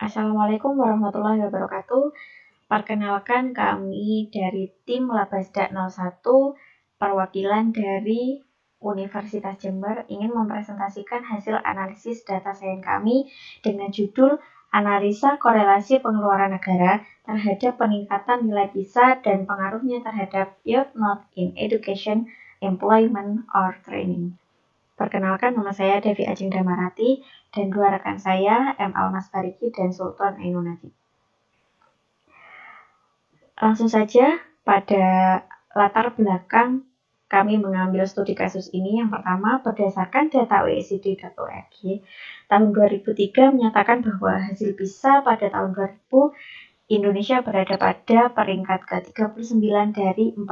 Assalamualaikum warahmatullahi wabarakatuh. Perkenalkan kami dari tim Labasda 01 perwakilan dari Universitas Jember ingin mempresentasikan hasil analisis data sains kami dengan judul Analisa Korelasi Pengeluaran Negara terhadap Peningkatan Nilai PISA dan Pengaruhnya terhadap Youth Not in Education, Employment, or Training. Perkenalkan, nama saya Devi Ajeng Damarati dan dua rekan saya, M. Almas Bariki dan Sultan Ainun Najib. Langsung saja pada latar belakang kami mengambil studi kasus ini. Yang pertama, berdasarkan data OECD.org, tahun 2003 menyatakan bahwa hasil PISA pada tahun 2000 Indonesia berada pada peringkat ke-39 dari 41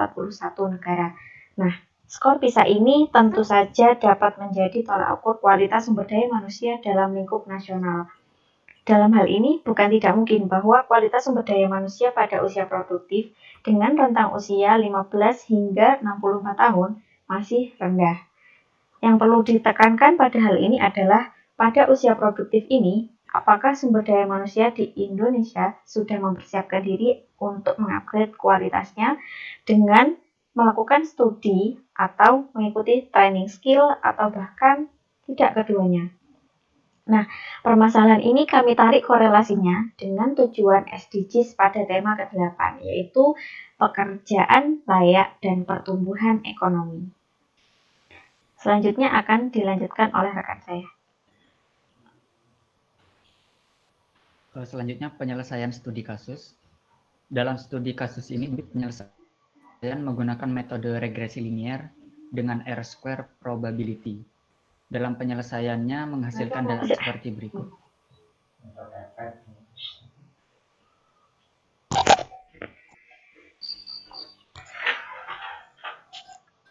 negara. Nah, skor PISA ini tentu saja dapat menjadi tolak ukur kualitas sumber daya manusia dalam lingkup nasional. Dalam hal ini, bukan tidak mungkin bahwa kualitas sumber daya manusia pada usia produktif dengan rentang usia 15 hingga 64 tahun masih rendah. Yang perlu ditekankan pada hal ini adalah pada usia produktif ini, apakah sumber daya manusia di Indonesia sudah mempersiapkan diri untuk mengupgrade kualitasnya dengan melakukan studi atau mengikuti training skill atau bahkan tidak keduanya. Nah, permasalahan ini kami tarik korelasinya dengan tujuan SDGs pada tema ke-8, yaitu pekerjaan layak dan pertumbuhan ekonomi. Selanjutnya akan dilanjutkan oleh rekan saya. Selanjutnya penyelesaian studi kasus. Dalam studi kasus ini penyelesaian menggunakan metode regresi linier dengan R-square probability. Dalam penyelesaiannya menghasilkan data seperti berikut.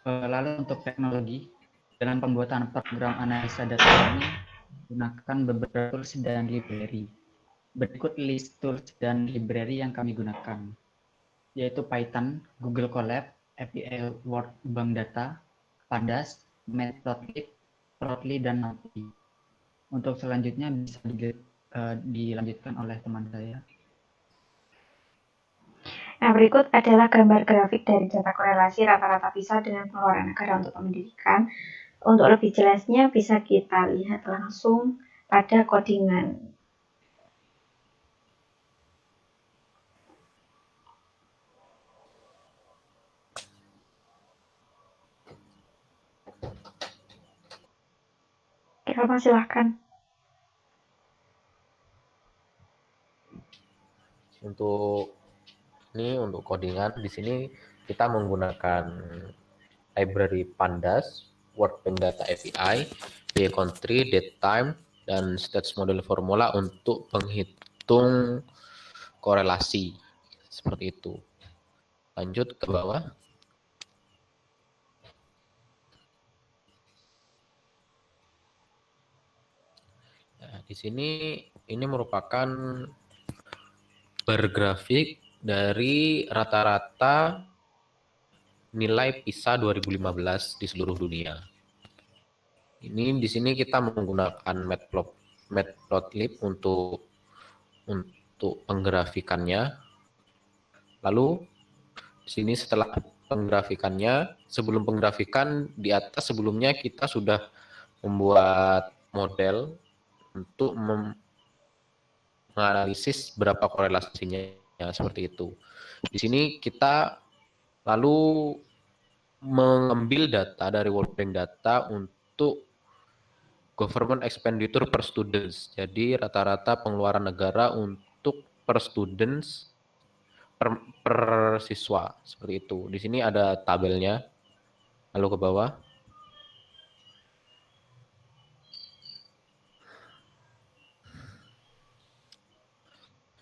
Lalu untuk teknologi, dalam pembuatan program analisa data ini menggunakan beberapa tools dan library. Berikut list tools dan library yang kami gunakan, yaitu Python, Google Colab, API Word Bank Data, Pandas, Matplotlib, Plotly, dan NumPy. Untuk selanjutnya bisa dilanjutkan oleh teman saya. Nah, berikut adalah gambar grafik dari data korelasi rata-rata PISA dengan pengeluaran negara untuk pendidikan. Untuk lebih jelasnya bisa kita lihat langsung pada codingan. Oke, silahkan. Untuk codingan di sini kita menggunakan library Pandas, Workbank Data API, BigQuery, DateTime, dan Stats Model Formula untuk penghitung korelasi seperti itu. Lanjut ke bawah. Nah, di sini ini merupakan bar grafik dari rata-rata nilai PISA 2015 di seluruh dunia. Ini di sini kita menggunakan Matplotlib untuk penggrafikannya. Lalu di sini setelah penggrafikannya, sebelum penggrafikan di atas sebelumnya kita sudah membuat model untuk menganalisis berapa korelasinya seperti itu. Di sini kita lalu mengambil data dari World Bank Data untuk government expenditure per students. Jadi rata-rata pengeluaran negara untuk per students per siswa seperti itu. Di sini ada tabelnya. Lalu ke bawah.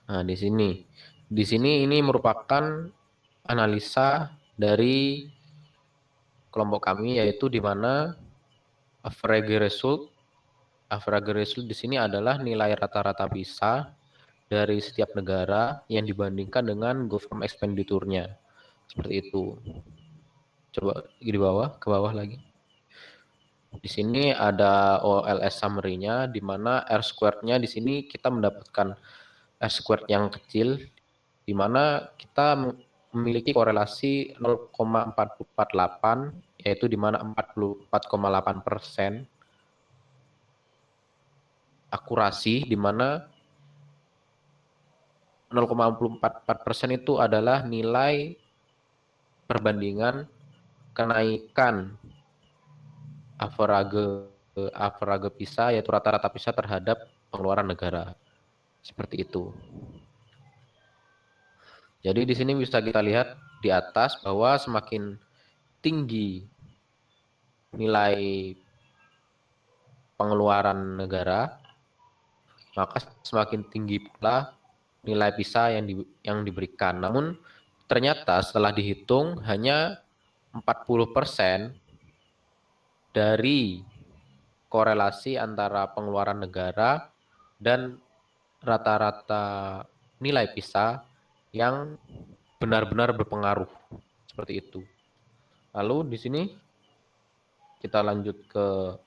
Nah, di sini ini merupakan analisa dari kelompok kami, yaitu di mana average result di sini adalah nilai rata-rata PISA dari setiap negara yang dibandingkan dengan government expenditure-nya. Seperti itu. Coba di bawah, ke bawah lagi. Di sini ada OLS summary-nya, di mana R-squared-nya di sini kita mendapatkan R-squared yang kecil, di mana kita memiliki korelasi 0,448, yaitu di mana 44,8% akurasi, di mana 0,44% itu adalah nilai perbandingan kenaikan average PISA, yaitu rata-rata PISA terhadap pengeluaran negara. Seperti itu. Jadi di sini bisa kita lihat di atas bahwa semakin tinggi nilai pengeluaran negara, maka semakin tinggi pula nilai PISA yang diberikan. Namun ternyata setelah dihitung hanya 40% dari korelasi antara pengeluaran negara dan rata-rata nilai PISA yang benar-benar berpengaruh. Seperti itu. Lalu di sini kita lanjut ke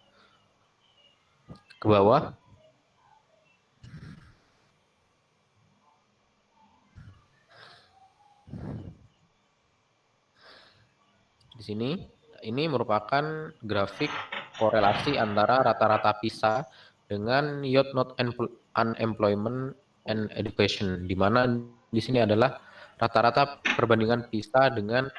bawah. Di sini, ini merupakan grafik korelasi antara rata-rata PISA dengan Youth Not Unemployment and Education, di mana di sini adalah rata-rata perbandingan PISA dengan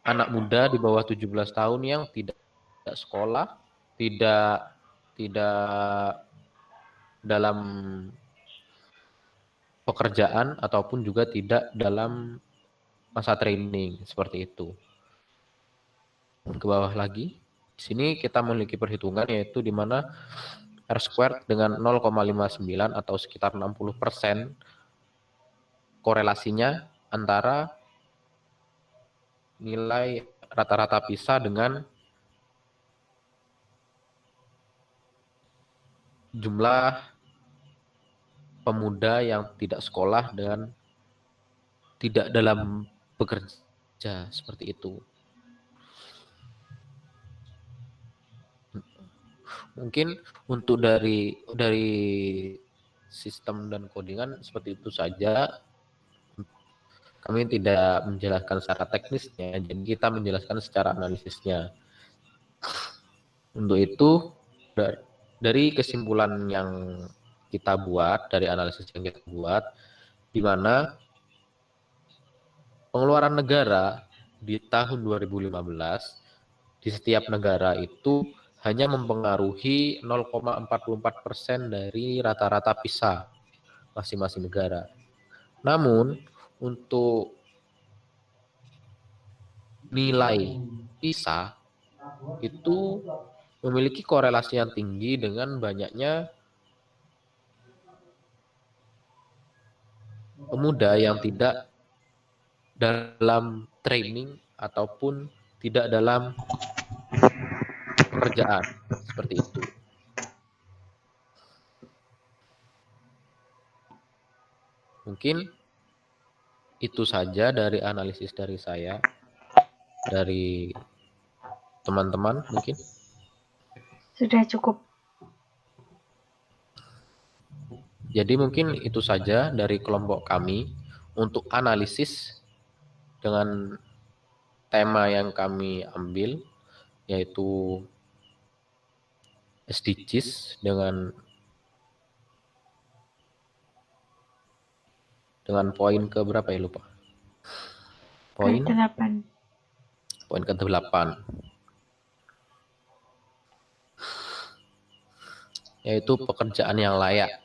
anak muda di bawah 17 tahun yang tidak sekolah, tidak dalam pekerjaan, ataupun juga tidak dalam masa training, seperti itu. Ke bawah lagi, di sini kita memiliki perhitungan, yaitu di mana R-squared dengan 0,59 atau sekitar 60% korelasinya antara nilai rata-rata PISA dengan jumlah pemuda yang tidak sekolah dan tidak dalam bekerja, seperti itu. Mungkin untuk dari sistem dan codingan seperti itu saja. Kami tidak menjelaskan secara teknisnya, jadi kita menjelaskan secara analisisnya. Untuk itu, dari kesimpulan yang kita buat, dari analisis yang kita buat, di mana pengeluaran negara di tahun 2015 di setiap negara itu hanya mempengaruhi 0,44% dari rata-rata PISA masing-masing negara. Namun, untuk nilai PISA itu memiliki korelasi yang tinggi dengan banyaknya pemuda yang tidak dalam training ataupun tidak dalam pekerjaan, seperti itu. Mungkin itu saja dari analisis dari saya, dari teman-teman mungkin. Sudah cukup. Jadi mungkin itu saja dari kelompok kami untuk analisis dengan tema yang kami ambil, yaitu SDGs dengan poin ke berapa ya, lupa. Poin ke-8. Yaitu pekerjaan yang layak.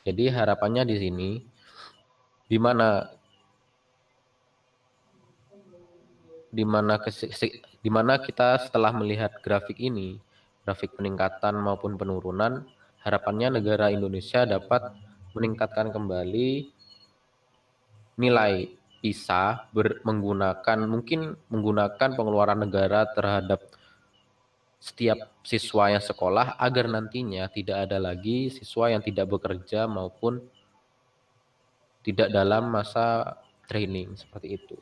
Jadi harapannya di sini, di mana kita setelah melihat grafik ini, grafik peningkatan maupun penurunan, harapannya negara Indonesia dapat meningkatkan kembali nilai PISA menggunakan pengeluaran negara terhadap setiap siswa yang sekolah, agar nantinya tidak ada lagi siswa yang tidak bekerja maupun tidak dalam masa training, seperti itu.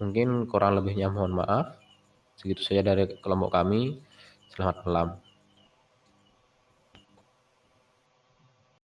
Mungkin kurang lebihnya mohon maaf. Segitu saja dari kelompok kami. Selamat malam.